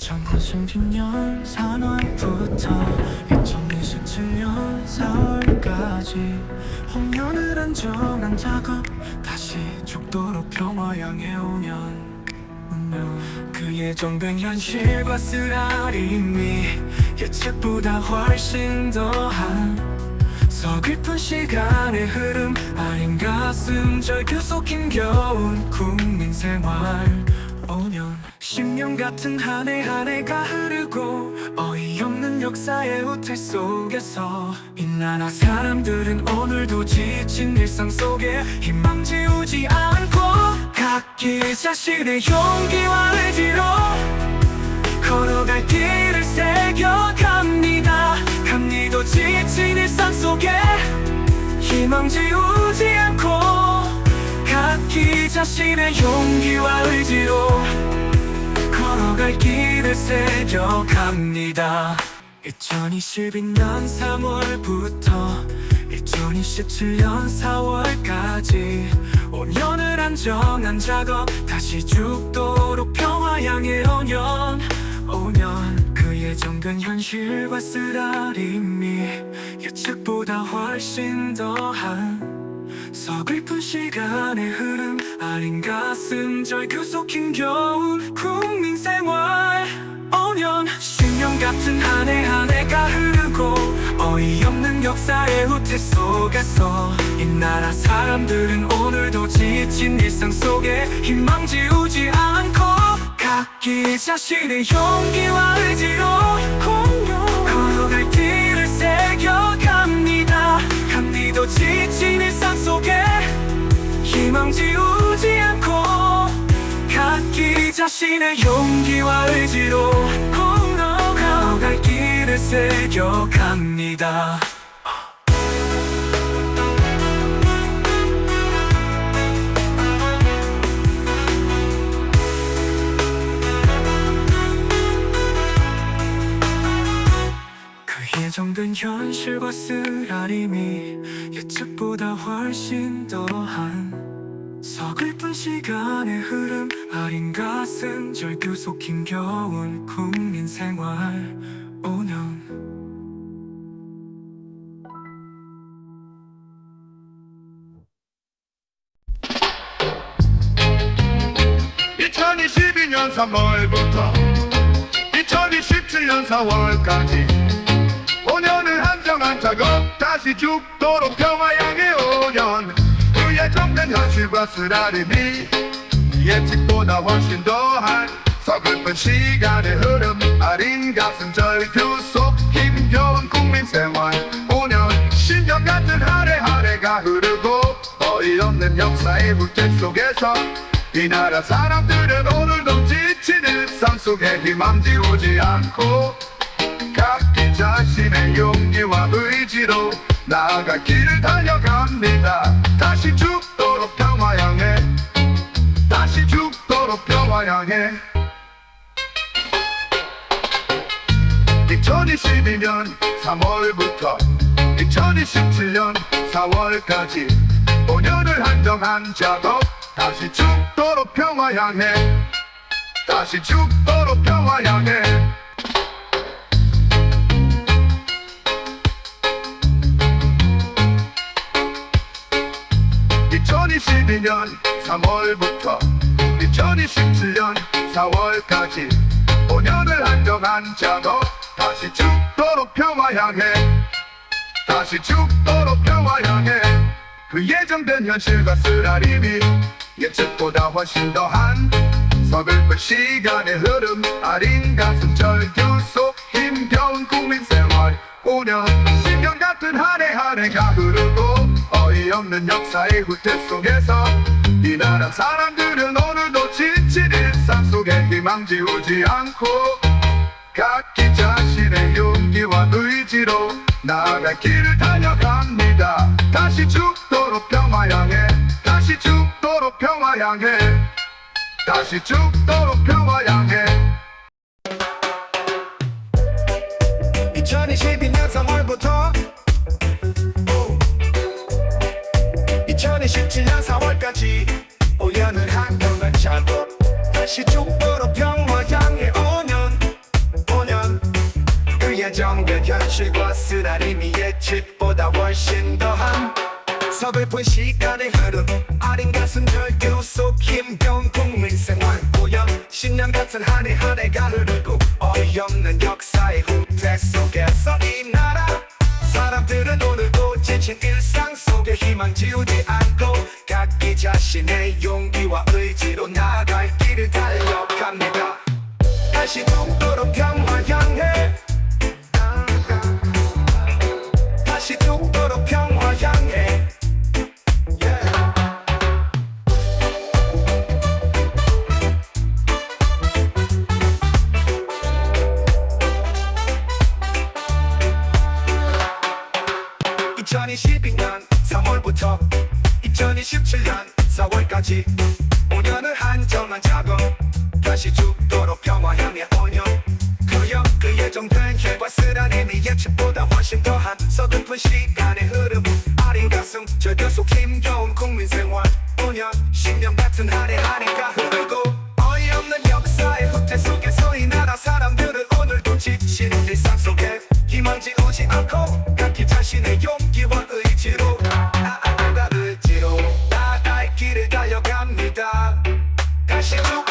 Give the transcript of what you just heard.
2016년 3월부터 2027년 4월까지 5년을 안정한 작업 다시 죽도록 평화 향해 오면 그 예정된 현실과 쓰라림이 예측보다 훨씬 더한 서글픈 시간의 흐름 아닌 가슴 절규속 힘겨운 국민 생활 5년 10년 같은 한 해 한 해가 흐르고 어이없는 역사의 후퇴 속에서 이 나라 사람들은 오늘도 지친 일상 속에 희망 지우지 않고 각기 자신의 용기와 의지로 걸어갈 길을 새겨갑니다. 갑니도 지친 일상 속에 희망 지우지 않고 각기 자신의 용기와 의지로 걸어갈 길을 새겨갑니다. 2022년 3월부터 2027년 4월까지 5년을 안정한 작업 다시 죽도록 평화 향해 5년 그 예정된 현실과 쓰라림이 예측보다 훨씬 더한 서글픈 시간의 흐름 아닌 가슴 절규속 힘겨운 국민 생활 5년 10년 같은 한 해 한 해가 흐르고 어이없는 역사의 후퇴 속에서 이 나라 사람들은 오늘도 지친 일상 속에 희망 지우지 않고 각기 자신의 용기와 의지로 걸어갈 길을 새겨갑니다. 갑니도 지친 일상 속에 희망 지우지 않고 각기 자신의 용기와 의지로 걸어갈 길을 새겨갑니다. 예정된 현실과 쓰라림이 예측보다 훨씬 더한 서글픈 시간의 흐름 아린 가슴 절규속 힘겨운 국민 생활 5년 2022년 3월부터 2027년 4월까지 5년을 한정한 작업 다시 죽도록 평화 향해 5년 그 예정된 현실과 쓰라림이 예측보다 훨씬 더한 서글픈 시간의 흐름 아린 가슴 절규 속 힘겨운 국민 생활 5년 10년 같은 한 해 한 해가 흐르고 어이없는 역사의 후퇴 속에서 이 나라 사람들은 오늘도 지친 일상 속에 희망 지우지 않고 각기 자신의 용기와 의지로 나아갈 길을 달려갑니다. 다시 죽도록 평화 향해 다시 죽도록 평화 향해 2022년 3월부터 2027년 4월까지 5년을 한정한 작업 다시 죽도록 평화 향해 다시 죽도록 평화 향해 2022년 3월부터 2027년 4월까지 5년을 한정한 작업 다시 죽도록 평화 향해 다시 죽도록 평화 향해 그 예정된 현실과 쓰라림이 예측보다 훨씬 더한 서글픈 시간의 흐름 아린 가슴 절규 속 힘겨운 국민 생활 5년 10년 같은 한 해 한 해가 흐르고 어이없는 역사의 후퇴 속에서 이 나라 사람들은 오늘도 지친 일상 속에 희망 지우지 않고 각기 자신의 용기와 의지로 나아갈 길을 달려갑니다. 다시 죽도록 평화 향해 다시 죽도록 평화 향해 다시 죽도록 평화 향해 2022년 3월부터 2027년 4월까지 5년을 한동안 작업 다시 죽도록 평화 향해 5년 우리의 정변 현실과 쓰라림이 예측보다 훨씬 더한 서글픈 시간의 흐름 아린 가슴 절규 속 힘겨운 국민생활 오염 10년 같은 한 해 한 해가 흐르고 어이없는 역사의 후퇴 속에서 이 나라 사람들은 오늘도 지친 일상 속에 희망 지우지 않고 각기 자신의 용기와 의지로 나아갈 길을 달려갑니다. 다시 죽도록 평화 향해 다시 죽도록 평화 향해 yeah. 2022년 3월부터 2027년 4월까지 5년을 한정한 작업 다시 죽도록 평화 향해 5년 그여 그 예정된 결과 쓰라림이 예측보다 훨씬 더한 서글픈 시간의 흐름 아린 가슴 절규 속 힘겨운 국민생활 5년 10년 같은 한 해 한 해가 흐르고 어이없는 역사의 후퇴 속에서 이 나라 사람들은 오늘도 지친 일상 속에 희망 지우지 않고 각기 자신의 용기와 의지로 나아갈 길을 달려갑니다. 다시 죽